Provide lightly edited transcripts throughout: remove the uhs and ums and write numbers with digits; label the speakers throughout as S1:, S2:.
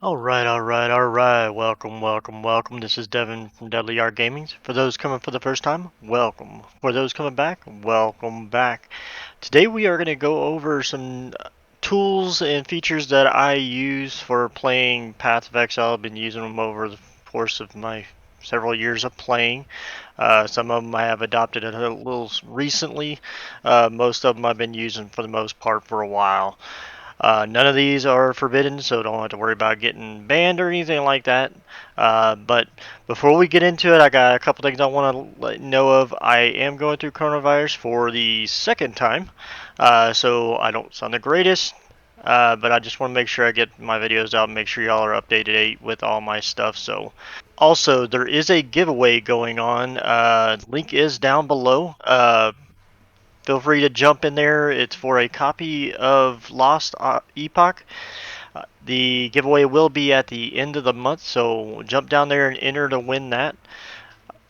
S1: Alright. Welcome. This is Devin from Deadly Art Gaming. For those coming for the first time, welcome. For those coming back, welcome back. Today we are going to go over some tools and features that I use for playing Path of Exile. I've been using them over the course of my several years of playing. Some of them I have adopted a little recently. Most of them I've been using for the most part for a while. None of these are forbidden, so don't have to worry about getting banned or anything like that. But before we get into it, I got a couple things I want to let you know of. I am going through coronavirus for the second time, so I don't sound the greatest. But I just want to make sure I get my videos out and make sure y'all are updated with all my stuff. So, also, there is a giveaway going on. Link is down below. Feel free to jump in there. It's for a copy of Lost Epoch. The giveaway will be at the end of the month, so jump down there and enter to win that.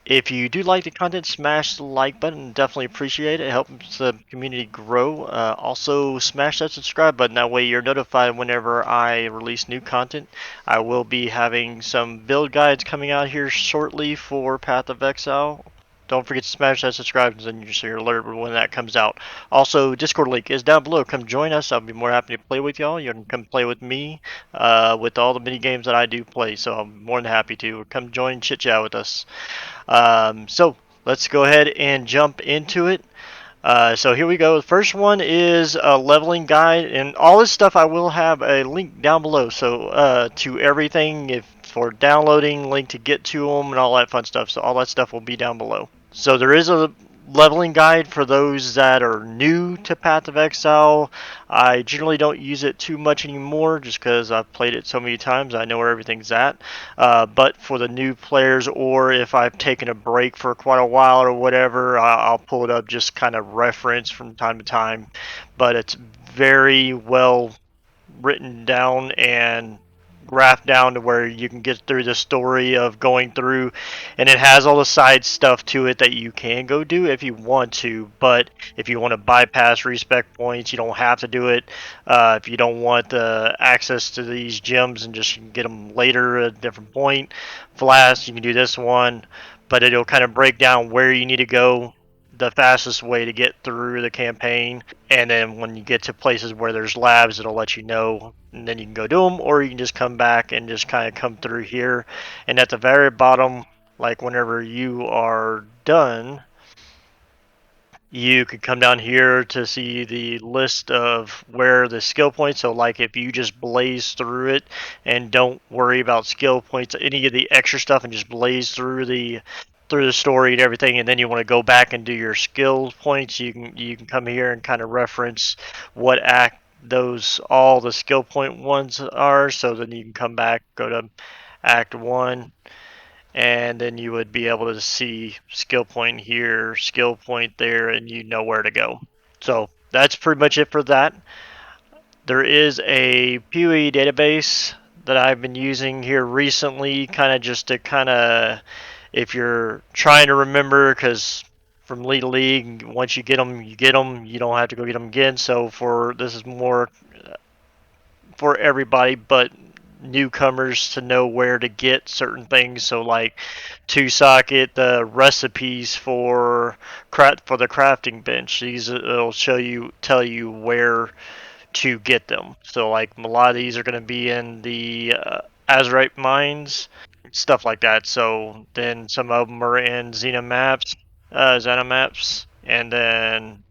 S1: If you do like the content, smash the like button. Definitely appreciate it. It helps the community grow. Also, smash that subscribe button. That way, you're notified whenever I release new content. I will be having some build guides coming out here shortly for Path of Exile. Don't forget to smash that subscribe button so you're alerted when that comes out. Also, Discord link is down below. Come join us. I'll be more happy to play with y'all. You can come play with me with all the mini games that I do play. So I'm more than happy to. Come join chit chat with us. So let's go ahead and jump into it. So here we go. The first one is a leveling guide, and all this stuff I will have a link down below. So to everything, if for downloading, link to get to them, and all that fun stuff. So all that stuff will be down below. So there is a leveling guide for those that are new to Path of Exile. I generally don't use it too much anymore just because I've played it so many times. I know where everything's at. But for the new players, or if I've taken a break for quite a while or whatever, I'll pull it up just kind of reference from time to time. But it's very well written down and graphed down to where you can get through the story of going through, and it has all the side stuff to it that you can go do if you want to. But if you want to bypass respec points, you don't have to do it. If you don't want access to these gems and just get them later at a different point, flash, you can do this one, but it'll kind of break down where you need to go, the fastest way to get through the campaign, and then when you get to places where there's labs, it'll let you know, and then you can go do them, or you can just come back and just kind of come through here. And at the very bottom, like whenever you are done, you could come down here to see the list of where the skill points. So like if you just blaze through it and don't worry about skill points, any of the extra stuff, and just blaze through the story and everything, and then you want to go back and do your skill points, you can come here and kind of reference what act those all the skill point ones are. So then you can come back, go to act 1, and then you would be able to see skill point here, skill point there, and you know where to go. So that's pretty much it for that. There is a PoE database that I've been using here recently, kind of just to kind of, if you're trying to remember, because from league to league, once you get them, you get them. You don't have to go get them again. So for this is more for everybody, but newcomers to know where to get certain things. So like two socket, the recipes for the crafting bench. These it'll tell you where to get them. So like a lot of these are going to be in the Azerite mines, stuff like that. So then some of them are in Xena maps, and then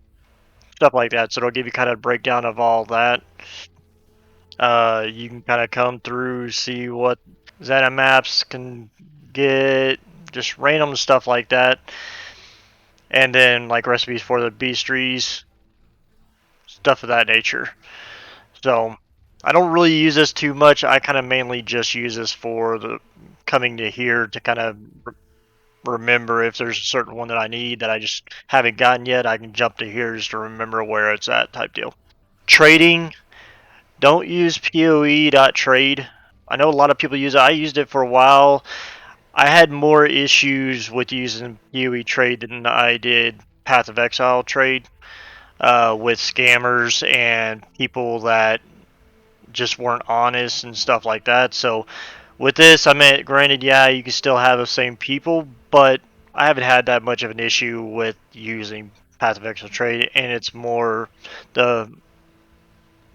S1: stuff like that. So it'll give you kind of a breakdown of all that. You can kind of come through, see what Zeta maps can get, just random stuff like that, and then like recipes for the beastries, stuff of that nature. So I don't really use this too much. I kind of mainly just use this for the coming to here to kind of remember if there's a certain one that I need that I just haven't gotten yet. I can jump to here just to remember where it's at, type deal. Trading, don't use PoE.trade. I know a lot of people use it. I used it for a while. I had more issues with using PoE Trade than I did Path of Exile Trade, with scammers and people that just weren't honest and stuff like that. So with this, I mean, granted, yeah, you can still have the same people, but I haven't had that much of an issue with using passive extra trade, and it's more the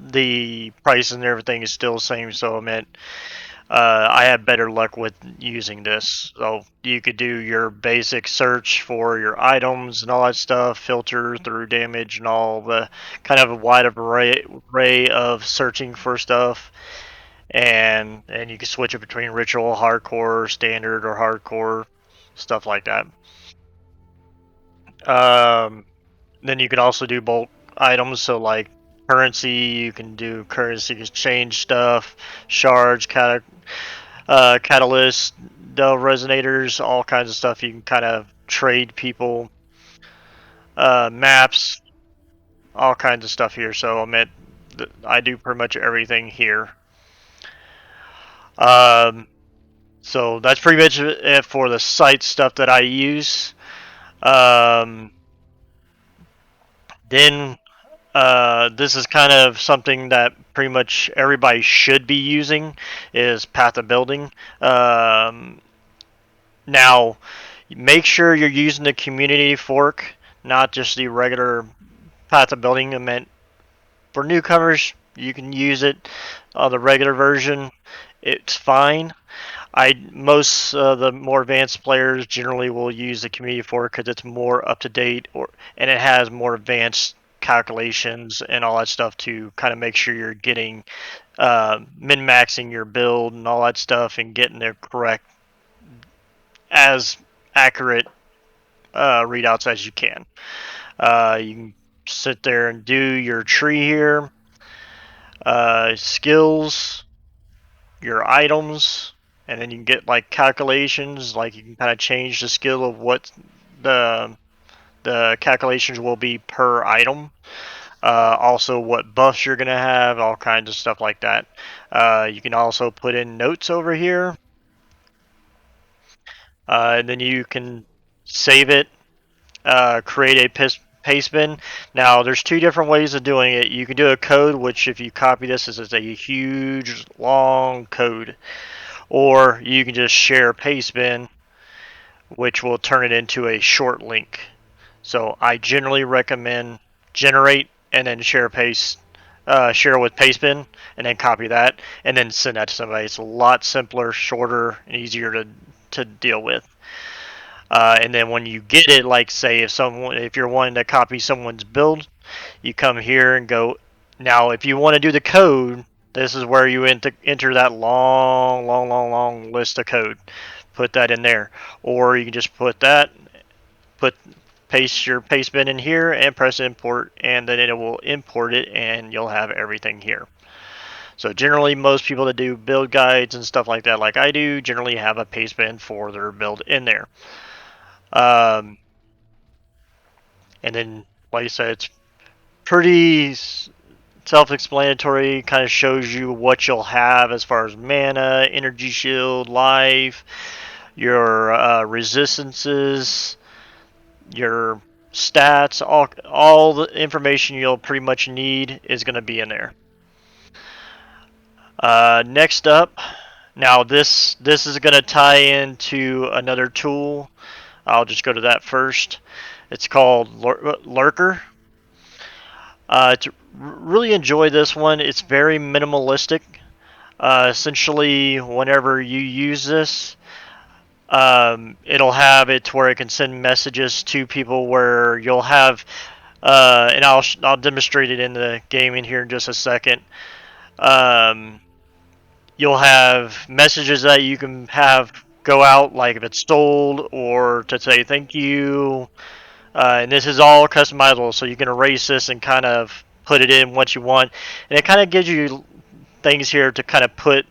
S1: the price and everything is still the same. So I mean, I had better luck with using this. So you could do your basic search for your items and all that stuff, filter through damage and all the kind of a wide array of searching for stuff, and you can switch it between ritual, hardcore, standard, or hardcore, stuff like that. Um, then you can also do bulk items, so like currency, you can do currency exchange stuff, shards, catalyst, Dell resonators, all kinds of stuff. You can kind of trade people, maps, all kinds of stuff here. So I do pretty much everything here. Um, so that's pretty much it for the site stuff that I use. Um, then this is kind of something that pretty much everybody should be using is path of building. Now, make sure you're using the community fork, not just the regular path of building. I meant for newcomers, you can use it on the regular version. It's fine. I most the more advanced players generally will use the community fork because it's more up to date, and it has more advanced calculations and all that stuff to kind of make sure you're getting min maxing your build and all that stuff and getting the correct as accurate readouts as you can. You can sit there and do your tree here, skills, your items, and then you can get like calculations. Like you can kind of change the skill of what the the calculations will be per item. Also, what buffs you're gonna have, all kinds of stuff like that. You can also put in notes over here, and then you can save it, create a paste bin. Now, there's two different ways of doing it. You can do a code, which if you copy this, is a huge long code, or you can just share paste bin, which will turn it into a short link. So I generally recommend generate and then share with pastebin, and then copy that, and then send that to somebody. It's a lot simpler, shorter, and easier to deal with. And then when you get it, like say if you're wanting to copy someone's build, you come here and go. Now, if you want to do the code, this is where you enter that long list of code. Put that in there, or you can just put paste your paste bin in here and press import, and then it will import it, and you'll have everything here. So generally, most people that do build guides and stuff like that, like I do, generally have a paste bin for their build in there. Um, and then, like I said, it's pretty self-explanatory. Kind of shows you what you'll have as far as mana, energy shield, life, your resistances, your stats, all the information you'll pretty much need is going to be in there. Next up, now this is going to tie into another tool. I'll just go to that first. It's called Lurker. Really enjoy this one. It's very minimalistic. Essentially, whenever you use this, it'll have it to where it can send messages to people where you'll have, and I'll demonstrate it in the game in here in just a second. Um, you'll have messages that you can have go out, like if it's sold or to say thank you. And this is all customizable, so you can erase this and kind of put it in what you want. And it kind of gives you things here to kind of put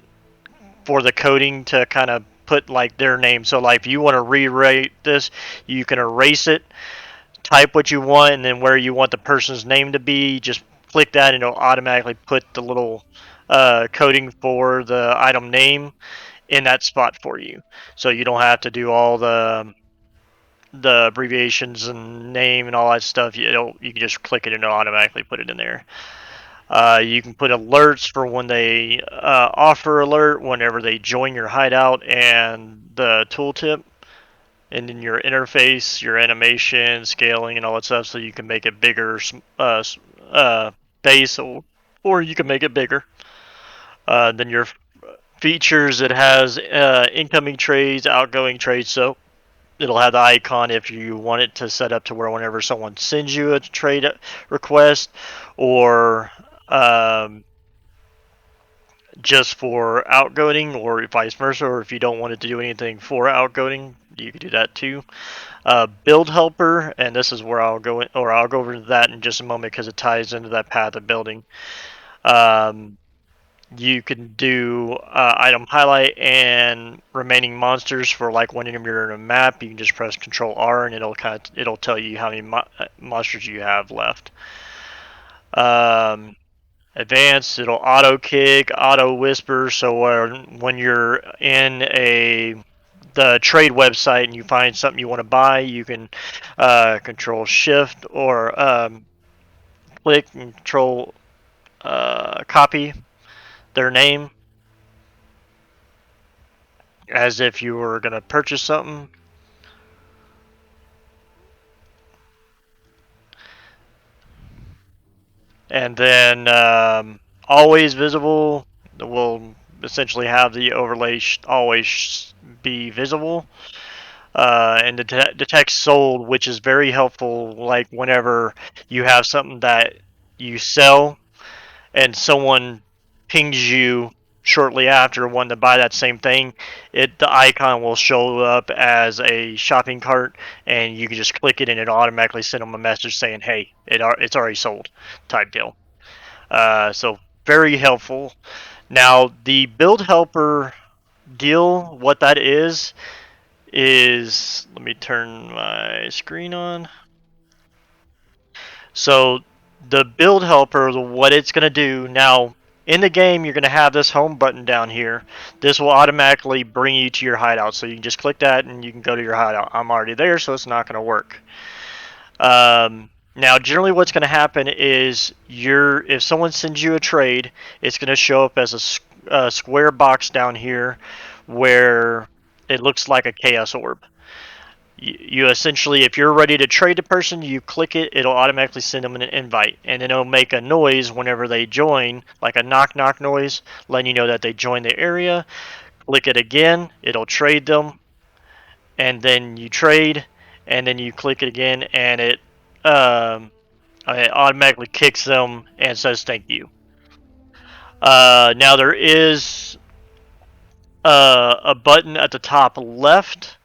S1: for the coding to kind of put like their name. So like if you want to rewrite this, you can erase it, type what you want, and then where you want the person's name to be, just click that and it'll automatically put the little coding for the item name in that spot for you. So you don't have to do all the abbreviations and name and all that stuff. You can just click it and it'll automatically put it in there. You can put alerts for when they offer alert, whenever they join your hideout, and the tooltip, and then your interface, your animation, scaling, and all that stuff, so you can make it bigger, base, or you can make it bigger. Then your features, it has incoming trades, outgoing trades, so it'll have the icon if you want it to set up to where whenever someone sends you a trade request, or um, just for outgoing, or vice versa, or if you don't want it to do anything for outgoing, you can do that too. Build helper, and this is where I'll go over that in just a moment because it ties into that path of building. Um, you can do item highlight and remaining monsters for like whenever you're in a map. You can just press Control R and it'll tell you how many monsters you have left. Um, Advanced, it'll auto kick, auto whisper. So when you're in the trade website and you find something you want to buy, you can Control Shift or click and Control copy their name as if you were going to purchase something. And then always visible will essentially have the overlay always be visible. And detect sold, which is very helpful. Like whenever you have something that you sell and someone pings you shortly after wanting to buy that same thing, the icon will show up as a shopping cart, and you can just click it, and it automatically send them a message saying, "Hey, it's already sold," type deal. So very helpful. Now the build helper deal, what that is let me turn my screen on. So the build helper, what it's going to do now, in the game, you're going to have this home button down here. This will automatically bring you to your hideout. So you can just click that and you can go to your hideout. I'm already there, so it's not going to work. Now, generally, what's going to happen is if someone sends you a trade, it's going to show up as a square box down here where it looks like a chaos orb. You essentially, if you're ready to trade a person, you click it, it'll automatically send them an invite, and then it'll make a noise whenever they join, like a knock knock noise, letting you know that they joined the area. Click it again, it'll trade them, and then you trade, and then you click it again, and it automatically kicks them and says thank you. Now there is a button at the top left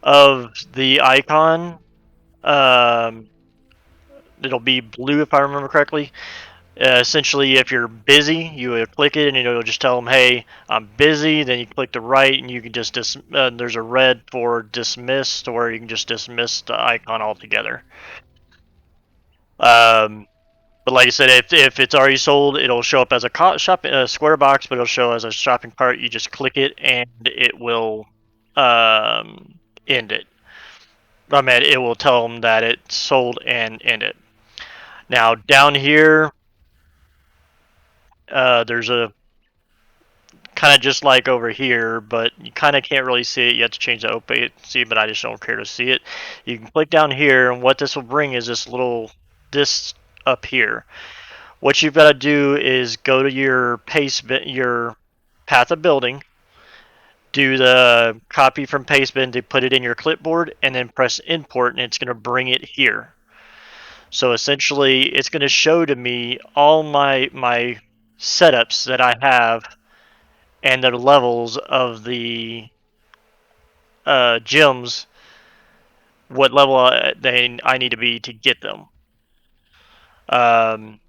S1: of the icon. Um, it'll be blue if I remember correctly. Essentially, if you're busy, you would click it and it'll just tell them, "Hey, I'm busy." Then you click the right, and you can just there's a red for dismissed, or you can just dismiss the icon altogether. Um, but like I said, if it's already sold, it'll show up as a square box, but it'll show as a shopping cart. You just click it, and it will end it. I mean, it will tell them that it's sold and end it. Now down here, there's a kind of just like over here, but you kind of can't really see it. You have to change the opacity, but I just don't care to see it. You can click down here, and what this will bring is this up here. What you've got to do is go to your path of building, do the copy from pastebin to put it in your clipboard, and then press import, and it's going to bring it here. So essentially, it's going to show to me all my setups that I have and the levels of the gems, what level I need to be to get them. Um,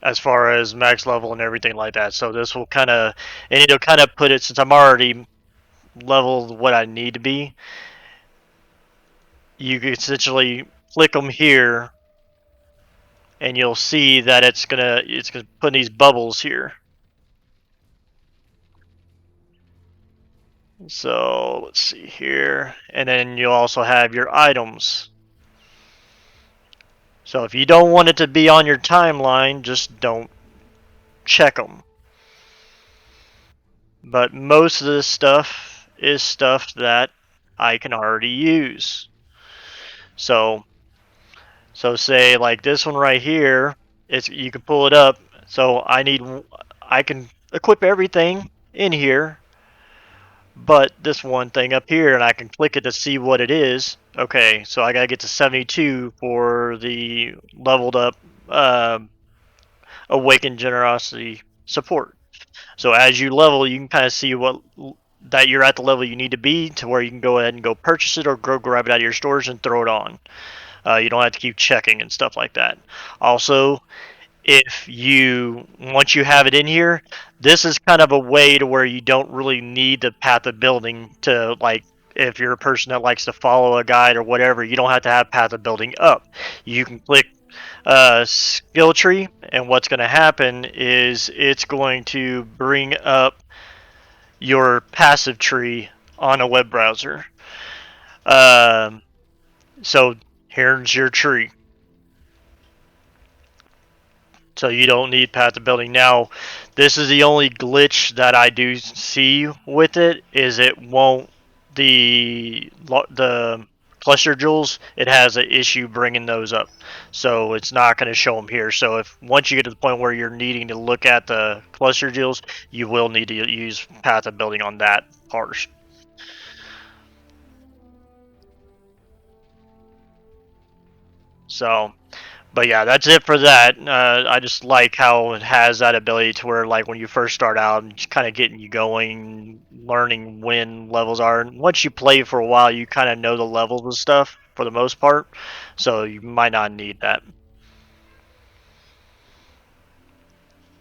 S1: as far as max level and everything like that. So this will and it'll kind of put it, since I'm already leveled what I need to be, you can essentially click them here, and you'll see that it's gonna put these bubbles here. So let's see here, and then you'll also have your items. So if you don't want it to be on your timeline, just don't check them. But most of this stuff is stuff that I can already use. So say like this one right here, it's you can pull it up. So I can equip everything in here, but this one thing up here, and I can click it to see what it is. Okay, so I gotta get to 72 for the leveled up uh, Awakened Generosity support. So as you level, you can kind of see what that you're at the level you need to be to where you can go ahead and go purchase it or go grab it out of your stores and throw it on. You don't have to keep checking and stuff like that. Also, if you once you have it in here, this is kind of a way to where you don't really need the path of building to like if you're a person that likes to follow a guide or whatever, you don't have to have path of building up. You can click skill tree, and what's going to happen is it's going to bring up your passive tree on a web browser. Um, so here's your tree. So you don't need path to building. Now, this is the only glitch that I do see with it is it won't the cluster jewels. It has an issue bringing those up, so it's not going to show them here. So if once you get to the point where you're needing to look at the cluster jewels, you will need to use path of building on that part. So but yeah, that's it for that. I just like how it has that ability to where, like, when you first start out, it's kind of getting you going, learning when levels are. And once you play for a while, you kind of know the levels and stuff for the most part, so you might not need that.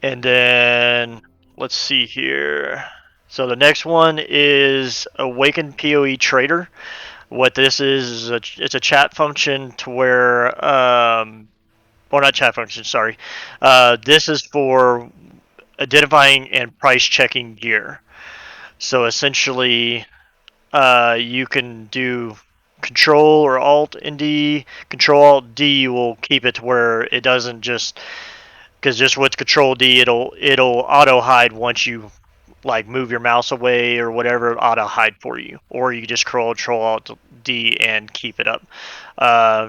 S1: And then let's see here. So the next one is Awakened PoE Trader. What this is it's a chat function to where or not chat function, sorry. This is for identifying and price checking gear. So essentially, you can do Control or Alt and D. Control Alt D will keep it to where it doesn't just because just with Control D, it'll auto hide once you like move your mouse away or whatever, auto hide for you, or you just Control Alt D and keep it up.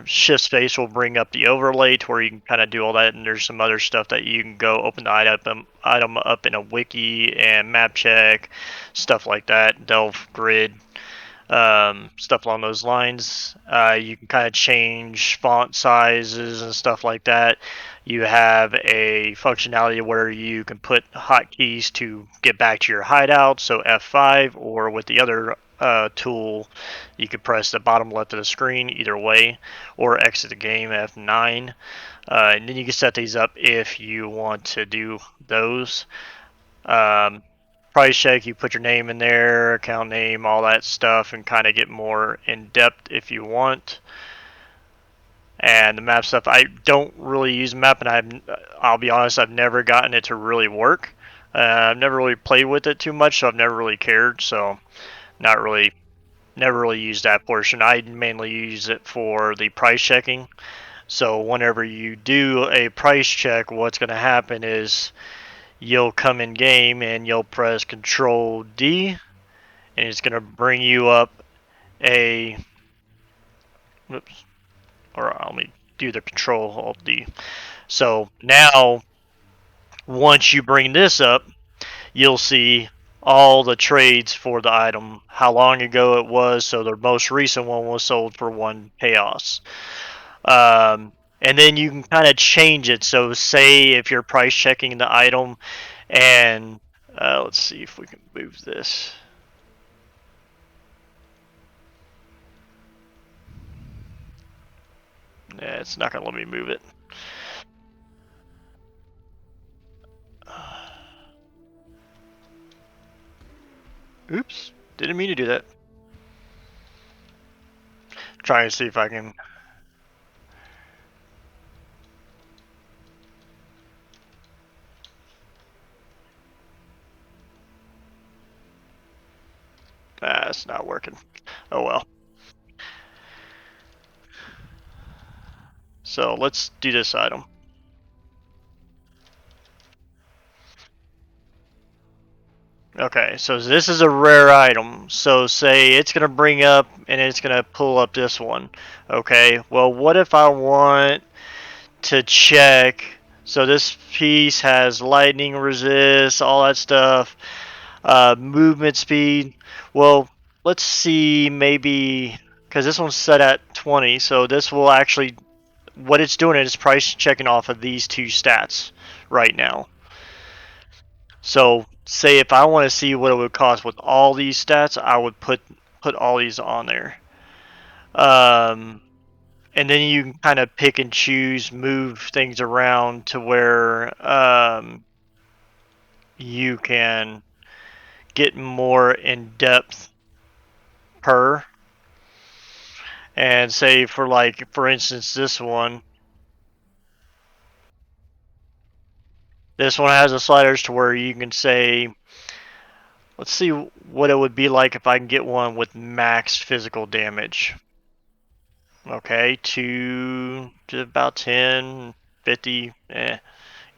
S1: Shift space will bring up the overlay to where you can kind of do all that, and there's some other stuff that you can go open the item up in a wiki and map check, stuff like that. Delve grid, stuff along those lines. You can kind of change font sizes and stuff like that. You have a functionality where you can put hotkeys to get back to your hideout, so F5, or with the other tool, you could press the bottom left of the screen either way, or exit the game F9. And then you can set these up if you want to do those. Um, Price check, you put your name in there, account name, all that stuff, and kind of get more in depth if you want. And the map stuff, I don't really use map, and I'll be honest, I've never gotten it to really work. I've never really played with it too much, so I've never really cared. So not really, never really used that portion. I mainly use it for the price checking. So whenever you do a price check, what's going to happen is you'll come in game and you'll press Control D, and it's going to bring you up a, oops, or let me do the Control Alt D. So now, once you bring this up, you'll see all the trades for the item, how long ago it was. So the most recent one was sold for 1 chaos. And then you can kind of change it. So say if you're price checking the item, and let's see if we can move this. Yeah, it's not going to let me move it. Oops, didn't mean to do that. Trying to see if I can. It's not working. Oh well. So let's do this item. Okay, so this is a rare item. So say it's going to bring up and it's going to pull up this one. Okay, well, what if I want to check? So this piece has lightning resist, all that stuff, movement speed. Well, let's see, maybe, because this one's set at 20, so this will actually, what it's doing is price checking off of these two stats right now. So say if I want to see what it would cost with all these stats, I would put all these on there. And then you can kind of pick and choose, move things around to where you can get more in depth per. And say for like, for instance, this one has the sliders to where you can say, let's see what it would be like if I can get one with max physical damage. Okay, to about 10, 50.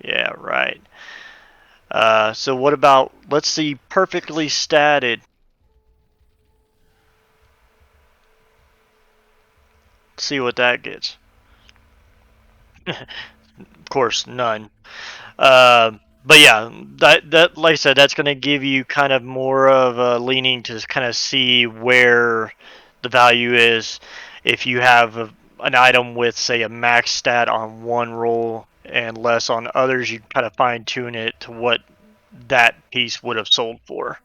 S1: Yeah, right. So what about, let's see, perfectly statted. Let's see what that gets. Of course, none. Uh, but yeah, that like I said, that's going to give you kind of more of a leaning to kind of see where the value is. If you have an item with, say, a max stat on one roll and less on others, you kind of fine tune it to what that piece would have sold for.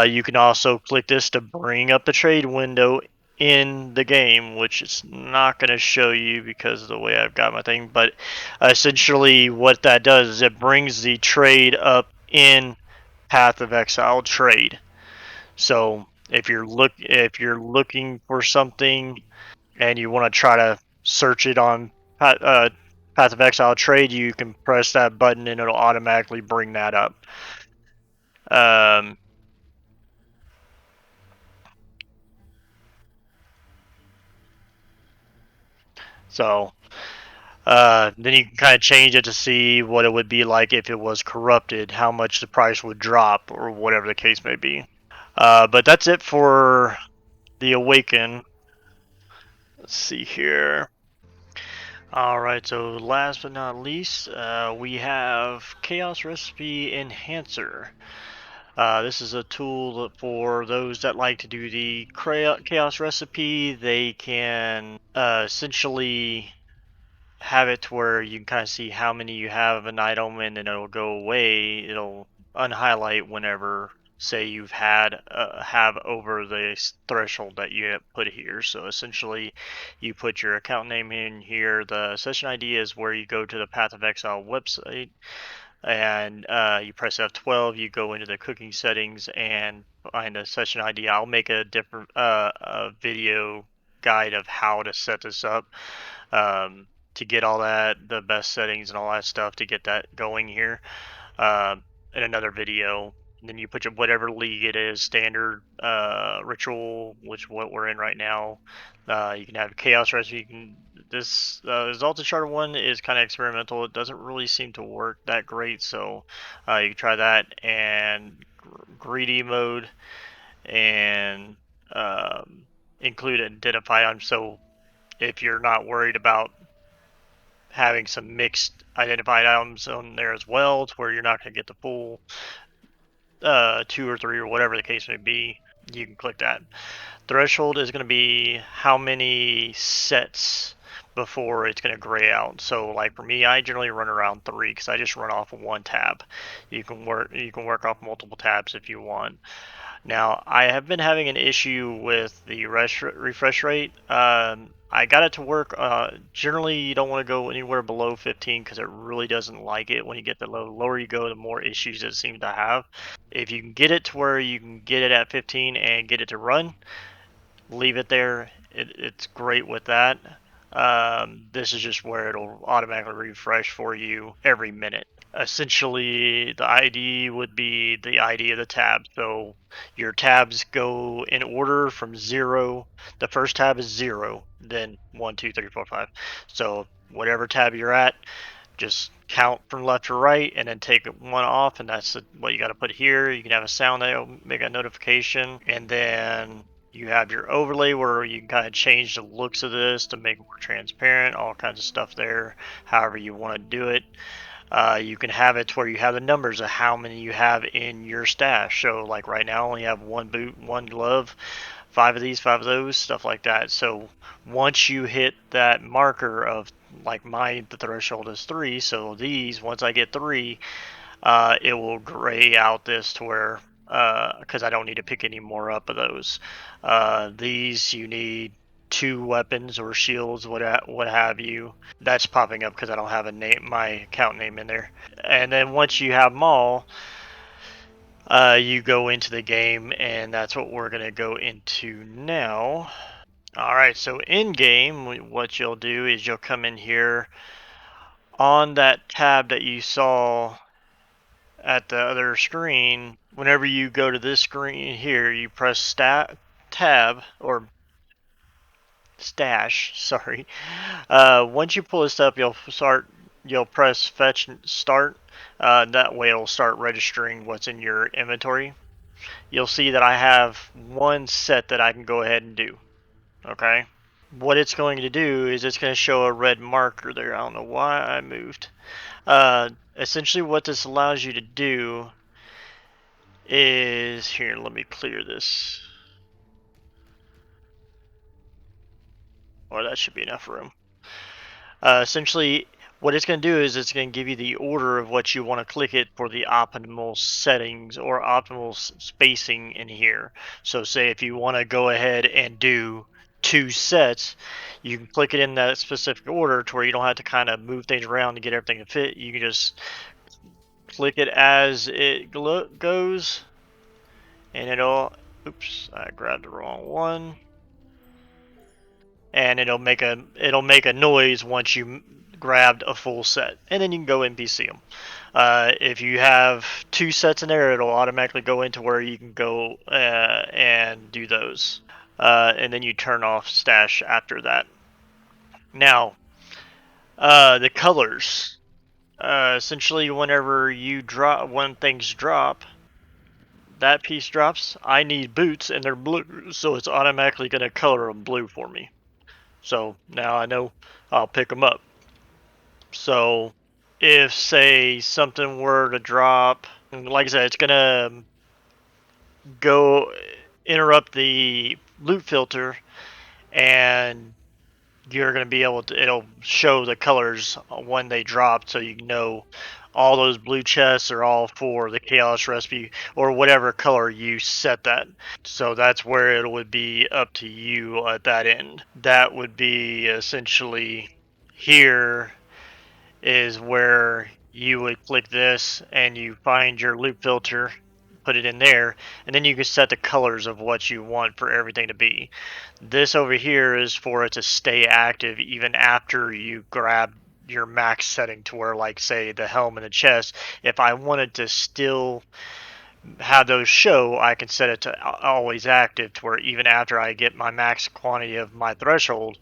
S1: You can also click this to bring up the trade window in the game, which it's not going to show you because of the way I've got my thing. But essentially, what that does is it brings the trade up in Path of Exile trade. So if you're looking for something and you want to try to search it on Path of Exile trade, you can press that button and it'll automatically bring that up. Um, so then you can kind of change it to see what it would be like if it was corrupted, how much the price would drop, or whatever the case may be. But that's it for the Awaken. Let's see here. Alright, so last but not least, we have Chaos Recipe Enhancer. This is a tool for those that like to do the Chaos Recipe. They can essentially have it to where you can kind of see how many you have of an item, and then it'll go away. It'll unhighlight whenever, say, you've had have over the threshold that you have put here. So essentially, you put your account name in here. The session ID is where you go to the Path of Exile website, and you press F12. You go into the cooking settings and find a session ID. I'll make a different a video guide of how to set this up. To get all that, the best settings and all that stuff to get that going here in another video. And then you put your whatever league it is, standard, ritual, which what we're in right now. You can have chaos recipe. You can this Exalted Charter one is kind of experimental. It doesn't really seem to work that great, so you can try that and greedy mode and include identify on. So if you're not worried about having some mixed identified items on there as well, to where you're not going to get the full 2 or 3 or whatever the case may be, you can click that. Threshold is going to be how many sets before it's going to gray out. So like for me, I generally run around 3 because I just run off of one tab. You can work off multiple tabs if you want. Now, I have been having an issue with the refresh rate. I got it to work. Generally, you don't want to go anywhere below 15 because it really doesn't like it when you get the lower you go, the more issues it seems to have. If you can get it to where you can get it at 15 and get it to run, leave it there. It's great with that. This is just where it'll automatically refresh for you every minute. Essentially, the ID would be the ID of the tab. So your tabs go in order from zero. The first tab is zero, then one, two, three, four, five. So whatever tab you're at, just count from left to right and then take one off, and that's what you got to put here. You can have a sound that will make a notification, and then you have your overlay where you can kind of change the looks of this to make it more transparent, all kinds of stuff there, however you want to do it. You can have it to where you have the numbers of how many you have in your stash. So like right now I only have one boot, one glove, five of these, five of those, stuff like that. So once you hit that marker of, like, the threshold is three, so these, once I get three, it will gray out this to where, because I don't need to pick any more up of those. These you need two weapons or shields, what have you. That's popping up because I don't have my account name in there. And then once you have them all, you go into the game, and that's what we're gonna go into now. All right, so in game, what you'll do is you'll come in here on that tab that you saw at the other screen. Whenever you go to this screen here, you press tab or stash. Sorry. Once you pull this up, You'll press fetch and start. That way, it'll start registering what's in your inventory. You'll see that I have one set that I can go ahead and do. Okay. What it's going to do is it's going to show a red marker there. I don't know why I moved. Essentially what this allows you to do is, here, let me clear this. Or that should be enough room. Essentially, what it's going to do is it's going to give you the order of what you want to click it for the optimal settings or optimal spacing in here. So say if you want to go ahead and do two sets, you can click it in that specific order to where you don't have to kind of move things around to get everything to fit. You can just click it as it goes, and oops, I grabbed the wrong one. And it'll make a noise once you grabbed a full set, and then you can go NPC them. If you have two sets in there, it'll automatically go into where you can go and do those, and then you turn off stash after that. Now, the colors. Essentially, whenever when things drop, that piece drops. I need boots, and they're blue, so it's automatically going to color them blue for me. So now I know I'll pick them up. So if, say, something were to drop, like I said, it's going to go interrupt the loot filter, and you're going to be able to, it'll show the colors when they drop, so you know all those blue chests are all for the chaos recipe or whatever color you set that. So that's where it would be up to you at that end. That would be essentially, here is where you would click this and you find your loop filter, put it in there, and then you can set the colors of what you want for everything to be. This over here is for it to stay active even after you grab your max setting, to where, like, say, the helm and the chest, if I wanted to still have those show, I can set it to always active, to where even after I get my max quantity of my threshold,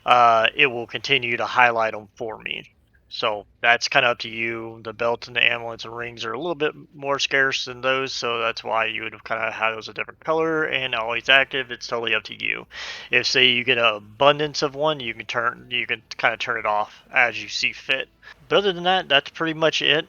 S1: it will continue to highlight them for me. So that's kind of up to you. The belts and the amulets and rings are a little bit more scarce than those, so that's why you would kind of have those a different color and always active. It's totally up to you. If, say, you get an abundance of one, you can kind of turn it off as you see fit. But other than that, that's pretty much it.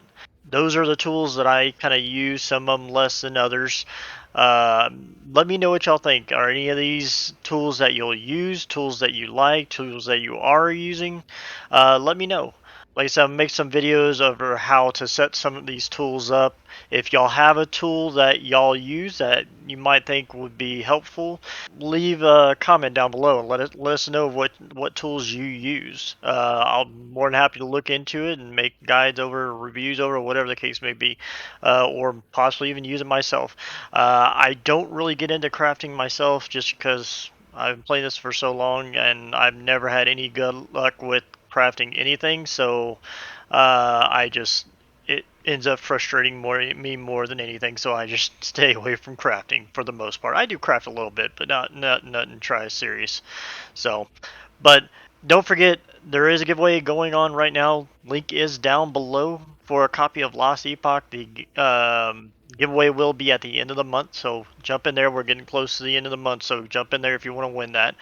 S1: Those are the tools that I kind of use, some of them less than others. Let me know what y'all think. Are any of these tools that you'll use, tools that you like, tools that you are using? Let me know. Like I said, I'll make some videos over how to set some of these tools up. If y'all have a tool that y'all use that you might think would be helpful, leave a comment down below and let us know what tools you use. I'm more than happy to look into it and make guides over, reviews over, whatever the case may be, or possibly even use it myself. I don't really get into crafting myself just because I've been playing this for so long, and I've never had any good luck with crafting anything. So I just it ends up frustrating me more than anything. So I just stay away from crafting for the most part. I do craft a little bit, but not nothing try serious. So, but don't forget, there is a giveaway going on right now. Link is down below for a copy of Last Epoch. The giveaway will be at the end of the month, so jump in there. We're getting close to the end of the month, so jump in there if you want to win that.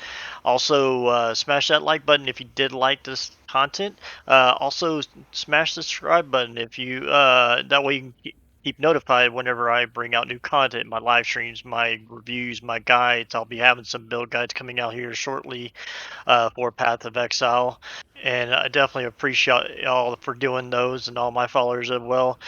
S1: Also, smash that like button if you did like this content. Also, smash the subscribe button if you that way you can keep notified whenever I bring out new content, my live streams, my reviews, my guides. I'll be having some build guides coming out here shortly for Path of Exile, and I definitely appreciate y'all for doing those and all my followers as well.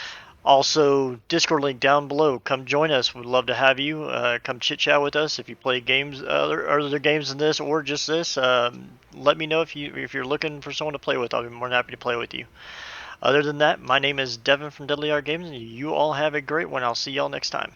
S1: Also, Discord link down below. Come join us. We'd love to have you. Come chit chat with us if you play games, other games than this or just this. Let me know if you're looking for someone to play with. I'll be more than happy to play with you. Other than that, my name is Devin from Deadly Art Games, and you all have a great one. I'll see y'all next time.